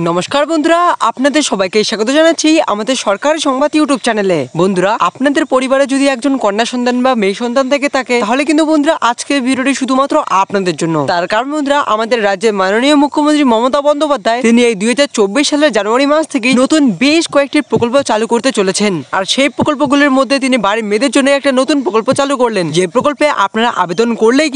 নমস্কার বন্ধুরা, আপনাদের সবাইকে স্বাগত জানাচ্ছি আমাদের সরকারি সংবাদ ইউটিউব চ্যানেলে। বন্ধুরা, আপনাদের পরিবারে যদি একজন কন্যা সন্তান বা মেয়ে সন্তান থেকে থাকে তাহলে কিন্তু বন্ধুরা আজকের ভিডিওটি শুধুমাত্র আপনাদের জন্য। তার কারণ বন্ধুরা, আমাদের রাজ্যের মাননীয় মুখ্যমন্ত্রী মমতা বন্দ্যোপাধ্যায় তিনি এই 2024 সালের জানুয়ারি মাস থেকে নতুন বেশ কয়েকটি প্রকল্প চালু করতে চলেছেন। আর সেই প্রকল্পগুলোর মধ্যে তিনি বাড়ির মেয়েদের জন্য একটা নতুন প্রকল্প চালু করলেন, যে প্রকল্পে আপনারা আবেদন করলেই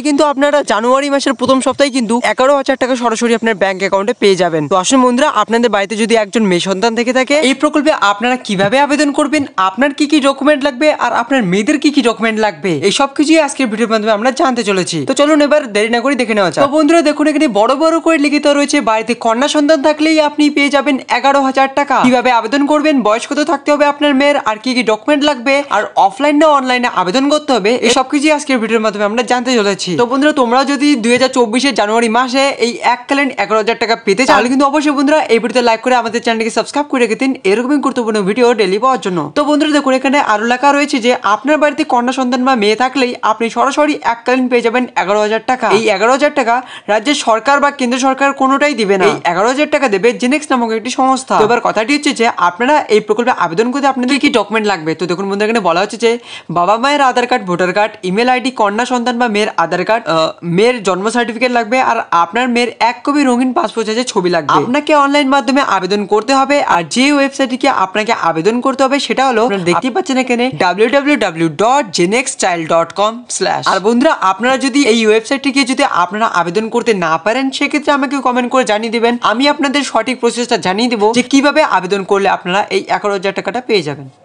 কিন্তু আপনারা জানুয়ারি মাসের প্রথম সপ্তাহে কিন্তু 11,000 টাকা সরাসরি আপনার ব্যাংক অ্যাকাউন্টে পেয়ে যাবেন। তো আসুন বন্ধুরা, আপনাদের বাড়িতে যদি একজন মেয়ে সন্তান থেকে থাকে, এই প্রকল্পে আপনারা কিভাবে আবেদন করবেন, আপনার কি কি ডকুমেন্ট লাগবে আর আপনার মেয়েদের কি কি ডকুমেন্ট লাগবে, এই সব কিছুই আজকের ভিডিওর মাধ্যমে আমরা জানতে চলেছি। তো চলুন এবার দেরি না করে দেখে নেওয়া যাক। তো বন্ধুরা দেখুন, এখানে বড় বড় করে লিখিত রয়েছে বাড়িতে কন্যা সন্তান থাকলেই আপনি পেয়ে যাবেন 11,000 টাকা। কিভাবে আবেদন করবেন, বয়স কত থাকতে হবে আপনার মেয়ের, আর কি কি ডকুমেন্ট লাগবে, আর অফলাইন না অনলাইনে আবেদন করতে হবে, এই সব কিছুই আজকের ভিডিওর মাধ্যমে আমরা জানতে চলেছি। তো বন্ধুরা, তোমরা যদি 2024 জানুয়ারি মাসে এই এককালীন 11,000 টাকা পেতে চাও তাহলে কিন্তু অবশ্যই বন্ধুরা এই ভিডিওতে লাইক করে আমাদের চ্যানেলকে সাবস্ক্রাইব করে রেখে দিন এরকমই গুরুত্বপূর্ণ ভিডিও ডেইলি পাওয়ার জন্য। তো বন্ধুরা দেখুন, এখানে আরো লেখা রয়েছে যে আপনার বাড়িতে কন্যা সন্তান বা মেয়ে থাকলেই আপনি সরাসরি এককালীন পেয়ে যাবেন 11,000 টাকা। এই 11,000 টাকা রাজ্যের সরকার বা কেন্দ্র সরকার কোনোটাই দিবে না। এই 11,000 টাকা দেবে জেনেক্স নামক একটি সংস্থা। এবার কথাটি হচ্ছে যে আপনারা এই প্রকল্পে আবেদন করতে আপনাদের কি ডকুমেন্ট লাগবে। তো দেখুন বন্ধুরা, এখানে বলা হচ্ছে যে বাবা মায়ের Aadhaar card, voter card, email ID, কন্যা সন্তান বা মেয়ের আধার কার্ড, মেয়ের জন্ম সার্টিফিকেট লাগবে, আর আপনার মেয়ের 1 কপি রঙিন পাসপোর্ট সাইজের ছবি লাগবে। আপনাকে অনলাইন মাধ্যমে আবেদন করতে হবে, আর যে ওয়েবসাইটে আপনাকে আবেদন করতে হবে সেটা হলো, দেখতে পাচ্ছেন এখানে www.genexchild.com/। আর বন্ধুরা, আপনারা যদি এই ওয়েবসাইটটিকে যদি আপনারা আবেদন করতে না পারেন সেক্ষেত্রে আমাকে কমেন্ট করে জানিয়ে দিবেন, আমি আপনাদের সঠিক প্রসেসটা জানিয়ে দেবো যে কিভাবে আবেদন করলে আপনারা এই 11,000 টাকাটা পেয়ে যাবেন।